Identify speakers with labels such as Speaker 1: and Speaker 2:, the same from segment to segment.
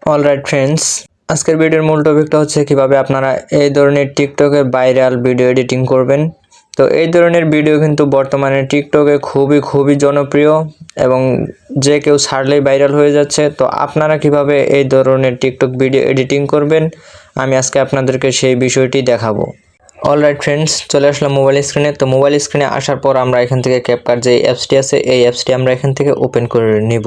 Speaker 1: Alright friends, আজকের ভিডিওর মূল টপিকটা হচ্ছে কিভাবে আপনারা এই ধরনের টিকটকে ভাইরাল ভিডিও এডিটিং করবেন। তো এই ধরনের ভিডিও কিন্তু বর্তমানে টিকটকে খুবই জনপ্রিয় এবং যে কেউ ছাড়লেই ভাইরাল হয়ে যাচ্ছে। তো আপনারা কিভাবে এই ধরনের টিকটক ভিডিও এডিটিং করবেন আমি আজকে আপনাদেরকে সেই বিষয়টি দেখাবো। অলরাইট ফ্রেন্ডস, চলে আসলাম মোবাইল স্ক্রিনে। তো মোবাইল স্ক্রিনে আসার পর আমরা এখান থেকে ক্যাপকাট যে অ্যাপসটি আছে এই অ্যাপসটি আমরা এখান থেকে ওপেন করে নিব।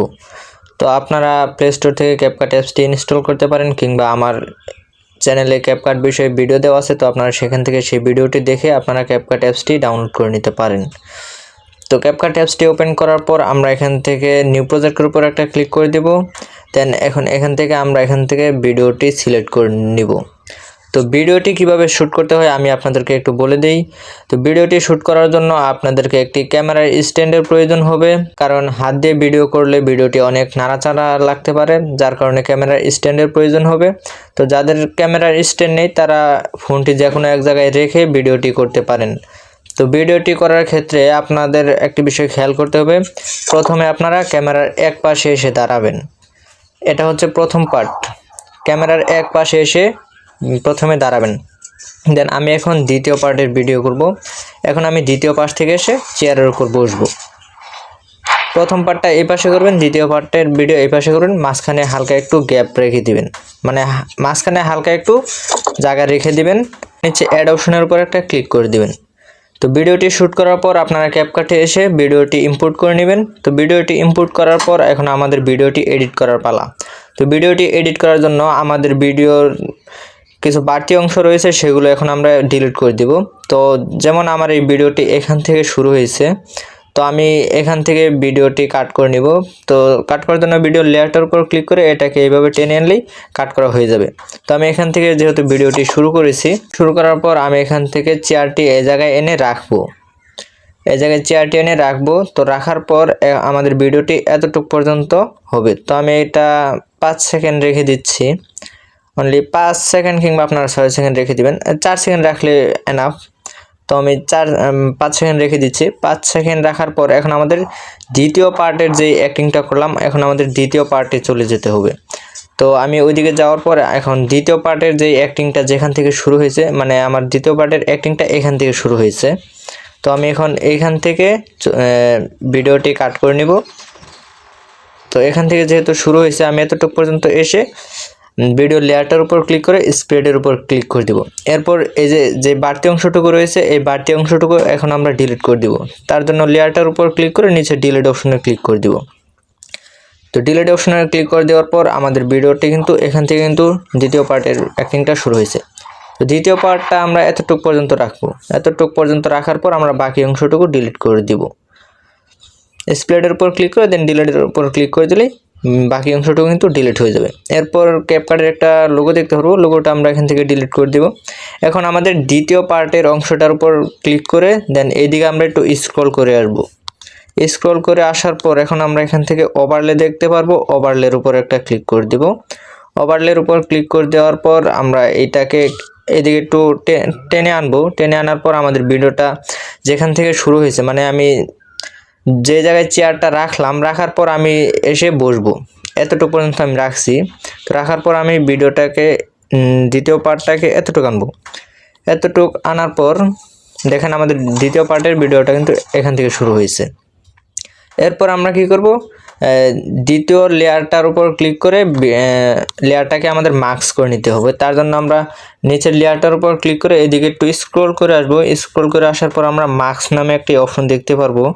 Speaker 1: তো আপনারা প্লে স্টোর থেকে ক্যাপকাট অ্যাপসটি ইনস্টল করতে পারেন, কিংবা আমার চ্যানেলে ক্যাপকাট বিষয়ে ভিডিও দেওয়া আছে, তো আপনারা সেখান থেকে সেই ভিডিওটি দেখে আপনারা ক্যাপকাট অ্যাপসটি ডাউনলোড করে নিতে পারেন। তো ক্যাপকাট অ্যাপসটি ওপেন করার পর আমরা এখান থেকে নিউ প্রজেক্টের উপর একটা ক্লিক করে দেব। দেন এখান থেকে আমরা ভিডিওটি সিলেক্ট করে নিব। তো ভিডিওটি কিভাবে শ্যুট করতে হয় আমি আপনাদেরকে একটু বলে দেই। তো ভিডিওটি শ্যুট করার জন্য আপনাদেরকে একটি ক্যামেরার স্ট্যান্ডের প্রয়োজন হবে, কারণ হাত দিয়ে ভিডিও করলে ভিডিওটি অনেক নাড়াচাড়া লাগতে পারে, যার কারণে ক্যামেরার স্ট্যান্ডের প্রয়োজন হবে। তো যাদের ক্যামেরার স্ট্যান্ড নেই তারা ফোনটি যে কোনো এক জায়গায় রেখে ভিডিওটি করতে পারেন। তো ভিডিওটি করার ক্ষেত্রে আপনাদের একটি বিষয় খেয়াল করতে হবে। প্রথমে আপনারা ক্যামেরার এক পাশে এসে দাঁড়াবেন। এটা হচ্ছে প্রথম পার্ট। ক্যামেরার এক পাশে এসে প্রথমে দাঁড়াবেন। দেন আমি এখন দ্বিতীয় পার্টের ভিডিও করব। এখন আমি দ্বিতীয় পাশ থেকে এসে চেয়ারের উপর বসবো। প্রথম পার্টটা এই পাশে করবেন, দ্বিতীয় পার্টের ভিডিও এই পাশে করবেন। মাঝখানে হালকা একটু গ্যাপ রেখে দিবেন, মানে মাঝখানে হালকা একটু জায়গা রেখে দিবেন। নিচে অ্যাড অপশনের উপর একটা ক্লিক করে দিবেন। তো ভিডিওটি শ্যুট করার পর আপনারা ক্যাপকাটে এসে ভিডিওটি ইম্পোর্ট করে নেবেন। তো ভিডিওটি ইম্পোর্ট করার পর এখন আমাদের ভিডিওটি এডিট করার পালা। তো ভিডিওটি এডিট করার জন্য আমাদের ভিডিওর কিছু বাড়তি অংশ রয়েছে, সেগুলো এখন আমরা ডিলিট করে দিব। তো যেমন আমার এই ভিডিওটি এখান থেকে শুরু হয়েছে, তো আমি এখান থেকে ভিডিওটি কাট করে নিব। তো কাট করার জন্য ভিডিও লেয়ারটার উপর ক্লিক করে এটাকে এইভাবে টেনে আনলেই কাট করা হয়ে যাবে। তো আমি এখান থেকে যেহেতু ভিডিওটি শুরু করার পর আমি এখান থেকে চেয়ারটি এই জায়গায় এনে রাখবো। এই জায়গায় চেয়ারটি এনে রাখবো। তো রাখার পর আমাদের ভিডিওটি এতটুকু পর্যন্ত হবে। তো আমি এটা 5 সেকেন্ড রেখে দিচ্ছি। অনলি 5 সেকেন্ড কিংবা আপনারা 6 সেকেন্ড রেখে দিবেন, 4 সেকেন্ড রাখলে এনাফ। তো আমি 5 সেকেন্ড রেখে দিচ্ছি। 5 সেকেন্ড রাখার পর এখন আমাদের দ্বিতীয় পার্টের যে অ্যাক্টিংটা করলাম, এখন আমাদের দ্বিতীয় পার্টে চলে যেতে হবে। তো আমি ওইদিকে যাওয়ার পর এখন দ্বিতীয় পার্টের যে অ্যাক্টিংটা যেখান থেকে শুরু হয়েছে, মানে আমার দ্বিতীয় পার্টের অ্যাক্টিংটা এখান থেকে শুরু হয়েছে। তো আমি এখন এইখান থেকে ভিডিওটি কাট করে নিব। তো এখান থেকে যেহেতু শুরু হয়েছে, আমি এতটুকু পর্যন্ত এসে ভিডিও লেয়ারটার উপর ক্লিক করে স্প্রেডের উপর ক্লিক করে দিব। এরপর এই যে বাড়তি অংশটুকু রয়েছে, এই বাড়তি অংশটুকু এখন আমরা ডিলিট করে দিব। তার জন্য লেয়ারটার উপর ক্লিক করে নিচে ডিলিট অপশনে ক্লিক করে দিব। তো ডিলিট অপশনে ক্লিক করে দেওয়ার পর আমাদের ভিডিওটি কিন্তু এখান থেকে কিন্তু দ্বিতীয় পার্টের অ্যাক্টিংটা শুরু হয়েছে। তো দ্বিতীয় পার্টটা আমরা এতটুকু পর্যন্ত রাখবো। এতটুকু পর্যন্ত রাখার পর আমরা বাকি অংশটুকু ডিলিট করে দিব। স্প্রেডের উপর ক্লিক করে দেন ডিলিটের উপর ক্লিক করে দিলেই বাকি অংশটুকু কিন্তু ডিলিট হয়ে যাবে। এরপর ক্যাপকাটের একটা লোগো দেখতে পারবো, লোগোটা আমরা এখান থেকে ডিলিট করে দিব। এখন আমাদের দ্বিতীয় পার্টের অংশটার উপর ক্লিক করে দেন এইদিকে আমরা একটু স্ক্রল করে আসবো। স্ক্রল করে আসার পর এখন আমরা এখান থেকে ওভারলে দেখতে পারবো, ওভারলের উপর একটা ক্লিক করে দিব। ওভারলের উপর ক্লিক করে দেওয়ার পর আমরা এইটাকে এদিকে একটু টেনে আনবো। টেনে আনার পর আমাদের ভিডিওটা যেখান থেকে শুরু হয়েছে, মানে আমি যে জায়গায় চেয়ারটা রাখলাম, রাখার পর আমি এসে বসবো, এতটুকু পর্যন্ত আমি রাখছি। তো রাখার পর আমি ভিডিওটাকে দ্বিতীয় পার্টটাকে এতটুকু আনবো। এতটুকু আনার পর দেখেন আমাদের দ্বিতীয় পার্টের ভিডিওটা কিন্তু এখান থেকে শুরু হয়েছে। এরপর আমরা কি করব, দ্বিতীয় লেয়ারটার উপর ক্লিক করে লেয়ারটাকে আমাদের মাস্ক করে নিতে হবে। তার জন্য আমরা নিচের লেয়ারটার উপর ক্লিক করে এদিকে একটু স্ক্রল করে আসবো। স্ক্রল করে আসার পর আমরা মাস্ক নামে একটি অপশন দেখতে পারবো।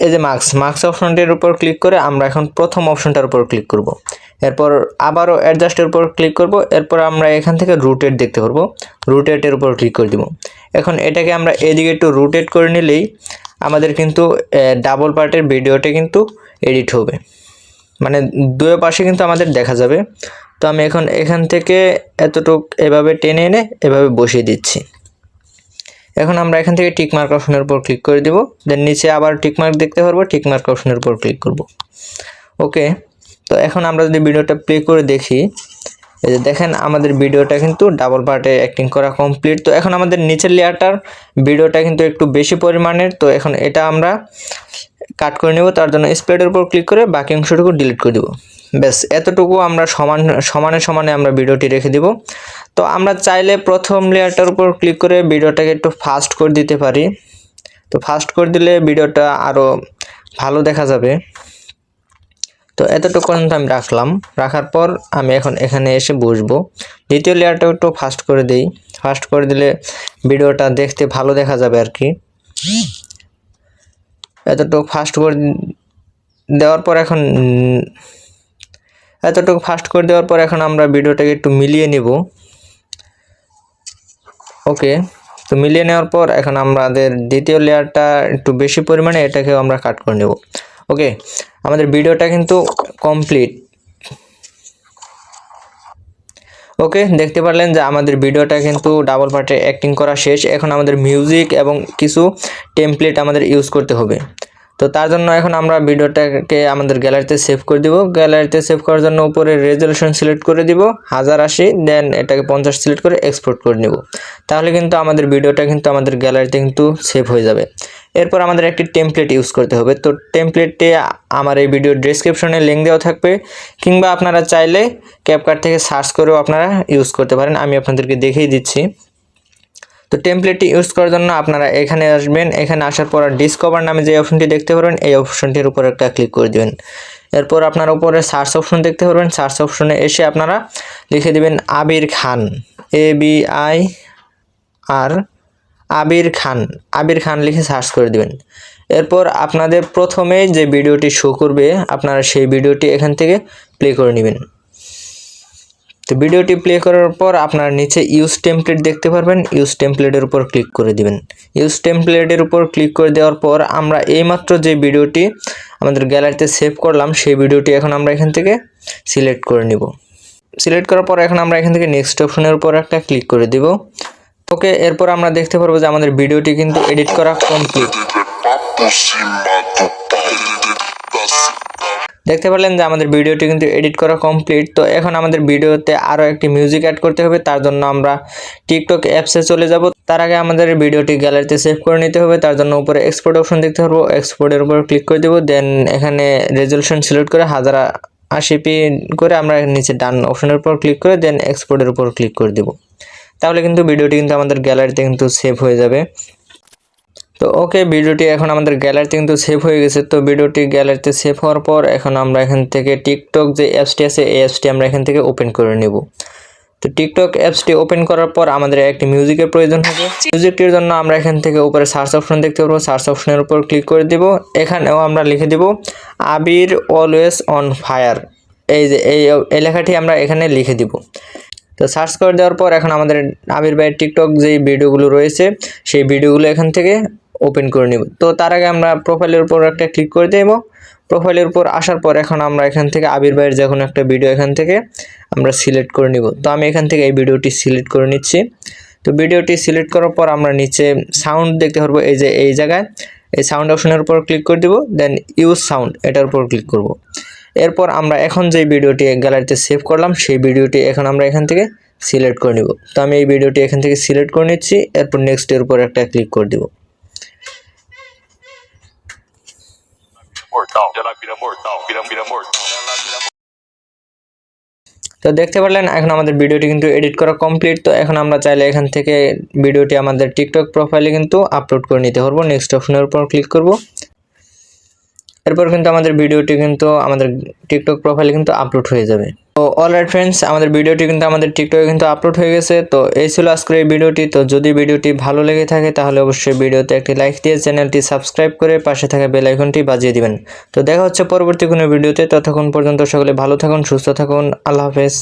Speaker 1: এই যে মাস্ক অপশনটির উপর ক্লিক করে আমরা এখন প্রথম অপশনটার উপর ক্লিক করব। এরপর আবারও অ্যাডজাস্টের উপর ক্লিক করব। এরপর আমরা এখান থেকে রোটেট দেখতে পারবো, রোটেটের উপর ক্লিক করে দিব। এখন এটাকে আমরা এদিকে একটু রোটেট করে নিলেই আমাদের কিন্তু ডাবল পার্টের ভিডিওটা কিন্তু এডিট হবে, মানে দুই পাশে কিন্তু আমাদের দেখা যাবে। তো আমি এখন এখান থেকে এতটুক এভাবে টেনে এনে এভাবে বসিয়ে দিচ্ছি। এখন আমরা এখান থেকে টিক মার্ক অপশনের উপর ক্লিক করে দেব। দেন নিচে আবার টিক মার্ক দেখতে পারবো, টিক মার্ক অপশনের উপর ক্লিক করব। ওকে, তো এখন আমরা যদি ভিডিওটা প্লে করে দেখি, এই যে দেখেন আমাদের ভিডিওটা কিন্তু ডাবল পার্টে অ্যাক্টিং করা কমপ্লিট। তো এখন আমাদের নিচের লেয়ারটার ভিডিওটা কিন্তু একটু বেশি পরিমাণের, তো এখন এটা আমরা কাট করে নেব। তার জন্য স্প্লিটের উপর ক্লিক করে বাকি অংশটুকু ডিলিট করে দেব। ব্যাস এতটুকু আমরা সমানে আমরা ভিডিওটি রেখে দেব। তো আমরা চাইলে প্রথম লেয়ারটার উপর ক্লিক করে ভিডিওটাকে একটু ফাস্ট করে দিতে পারি। তো ফাস্ট করে দিলে ভিডিওটা আরও ভালো দেখা যাবে। তো এতটুকু পর্যন্ত আমি রাখার পর আমি এখন এখানে এসে বসবো। দ্বিতীয় লেয়ারটা একটু ফাস্ট করে দিই। ফাস্ট করে দিলে ভিডিওটা দেখতে ভালো দেখা যাবে আর কি। এতটুকু ফাস্ট করে দেওয়ার পর এখন আমরা ভিডিওটাকে একটু মিলিয়ে নিব। ওকে, তো মিলিয়ে নেওয়ার পর এখন আমাদের দ্বিতীয় লেয়ারটা একটু বেশি পরিমাণে, এটাকেও আমরা কাট করে নেব। ওকে, আমাদের ভিডিওটা কিন্তু কমপ্লিট। ওকে, দেখতে পারলেন যে আমাদের ভিডিওটা কিন্তু ডাবল পার্টে অ্যাক্টিং করা শেষ। এখন আমাদের মিউজিক এবং কিছু টেমপ্লেট আমাদের ইউজ করতে হবে। তো তার জন্য এখন আমরা ভিডিওটাকে আমাদের গ্যালারিতে সেভ করে দিব। গ্যালারিতে সেভ করার জন্য উপরে রেজলিউশন সিলেক্ট করে দিব 1080, দেন এটাকে 50 সিলেক্ট করে এক্সপোর্ট করে নেব। তাহলে কিন্তু আমাদের ভিডিওটা কিন্তু আমাদের গ্যালারিতে কিন্তু সেভ হয়ে যাবে। এরপর আমাদের একটি টেমপ্লেট ইউজ করতে হবে। তো টেমপ্লেটটি আমার এই ভিডিওর ডেসক্রিপশনে লিঙ্ক দেওয়া থাকবে, কিংবা আপনারা চাইলে ক্যাপকাট থেকে সার্চ করেও আপনারা ইউজ করতে পারেন। আমি আপনাদেরকে দেখিয়ে দিচ্ছি। তো টেমপ্লেটটি ইউজ করার জন্য আপনারা এখানে আসবেন। এখানে আসার পর ডিসকভার নামে যে অপশনটি দেখতে পারবেন, এই অপশনটির উপর একটা ক্লিক করে দেবেন। এরপর আপনারা উপরে সার্চ অপশন দেখতে পারবেন। সার্চ অপশনে এসে আপনারা লিখে দিবেন আবির খান, ABIR, আবির খান লিখে সার্চ করে দিবেন। এরপর আপনাদের প্রথমে যে ভিডিওটি শো করবে, আপনারা সেই ভিডিওটি এখান থেকে প্লে করে নেবেন। তো ভিডিওটি প্লে করার পর আপনারা নিচে ইউজ টেমপ্লেট দেখতে পারবেন। ইউজ টেমপ্লেটের উপর ক্লিক করে দিবেন। ইউজ টেমপ্লেটের উপর ক্লিক করে দেওয়ার পর আমরা এইমাত্র যে ভিডিওটি আমাদের গ্যালারিতে সেভ করলাম, সেই ভিডিওটি এখন আমরা এখান থেকে সিলেক্ট করে নিব। সিলেক্ট করার পর এখন আমরা এখান থেকে নেক্সট অপশনের উপর একটা ক্লিক করে দিব। ওকে, এরপর আমরা দেখতে পারবো যে আমাদের ভিডিওটি কিন্তু এডিট করা কমপ্লিট। দেখতে পারলেন যে আমাদের ভিডিওটি কিন্তু এডিট করা কমপ্লিট। তো এখন আমাদের ভিডিওতে আরও একটি মিউজিক অ্যাড করতে হবে। তার জন্য আমরা টিকটক অ্যাপসে চলে যাব। তার আগে আমাদের ভিডিওটি গ্যালারিতে সেভ করে নিতে হবে। তার জন্য উপরে এক্সপোর্ট অপশন দেখতে পারবো, এক্সপোর্টের উপর ক্লিক করে দেবো। দেন এখানে রেজলিউশন সিলেক্ট করে 1080p করে আমরা নিচে ডান অপশনের উপর ক্লিক করে দেন এক্সপোর্টের উপর ক্লিক করে দেবো। তাহলে কিন্তু ভিডিওটি কিন্তু আমাদের গ্যালারিতে কিন্তু সেভ হয়ে যাবে। তো ওকে, ভিডিওটি এখন আমাদের গ্যালারিতে কিন্তু সেভ হয়ে গেছে। তো ভিডিওটি গ্যালারিতে সেভ হওয়ার পর এখন আমরা এখান থেকে টিকটক যে অ্যাপসটি আছে, এই অ্যাপসটি আমরা এখান থেকে ওপেন করে নেব। তো টিকটক অ্যাপসটি ওপেন করার পর আমাদের একটি মিউজিকের প্রয়োজন হবে। মিউজিকটির জন্য আমরা এখান থেকে উপরে সার্চ অপশন দেখতে পারবো। সার্চ অপশনের উপর ক্লিক করে দেব। এখানেও আমরা লিখে দেব আবির অলওয়েজ অন ফায়ার। এই যে এই লেখাটি আমরা এখানে লিখে দিব। তো সার্চ করে দেওয়ার পর এখন আমাদের আবির ভাইয়ের টিকটক যেই ভিডিওগুলো রয়েছে, সেই ভিডিওগুলো এখান থেকে ওপেন করে নিব। তো তার আগে আমরা প্রোফাইলের উপর একটা ক্লিক করে দেব। প্রোফাইলের উপর আসার পর এখন আমরা এখান থেকে আবির ভাইয়ের যে কোনো একটা ভিডিও এখান থেকে আমরা সিলেক্ট করে নিব। তো আমি এখান থেকে এই ভিডিওটি সিলেক্ট করে নিচ্ছি। তো ভিডিওটি সিলেক্ট করার পর আমরা নিচে সাউন্ড দেখতে পারবো, এই যে এই জায়গায় এই সাউন্ড অপশনের উপর ক্লিক করে দিব। দেন ইউজ সাউন্ড, এটার উপর ক্লিক করব। এরপর আমরা এখন যে ভিডিওটি গ্যালারিতে সেভ করলাম, সেই ভিডিওটি এখন আমরা এখান থেকে সিলেক্ট করে নিব। তো আমি এই ভিডিওটি এখান থেকে সিলেক্ট করে নিচ্ছি। এরপর নেক্সটের উপর একটা ক্লিক করে দিব। তো দেখতে পারলেন এখন আমাদের ভিডিওটি কিন্তু এডিট করা কমপ্লিট। তো এখন আমরা চাইলে এখান থেকে ভিডিওটি আমাদের টিকটক প্রোফাইলে কিন্তু আপলোড করে নিতে পারবো। নেক্সট অপশনের উপর ক্লিক করব। এরপর কিন্তু আমাদের ভিডিওটি কিন্তু আমাদের টিকটক প্রোফাইলে কিন্তু আপলোড হয়ে যাবে। তো অলরাইট ফ্রেন্ডস, আমাদের ভিডিওটি কিন্তু আমাদের টিকটকে কিন্তু আপলোড হয়ে গেছে। তো এই ছিল আজকের এই ভিডিওটি। তো যদি ভিডিওটি ভালো লেগে থাকে তাহলে অবশ্যই ভিডিওতে একটি লাইক দিয়ে চ্যানেলটি সাবস্ক্রাইব করে পাশে থাকা বেল আইকনটি বাজিয়ে দিবেন। তো দেখা হচ্ছে পরবর্তী কোনো ভিডিওতে। ততক্ষণ পর্যন্ত সকলে ভালো থাকুন, সুস্থ থাকুন। আল্লাহ হাফেজ।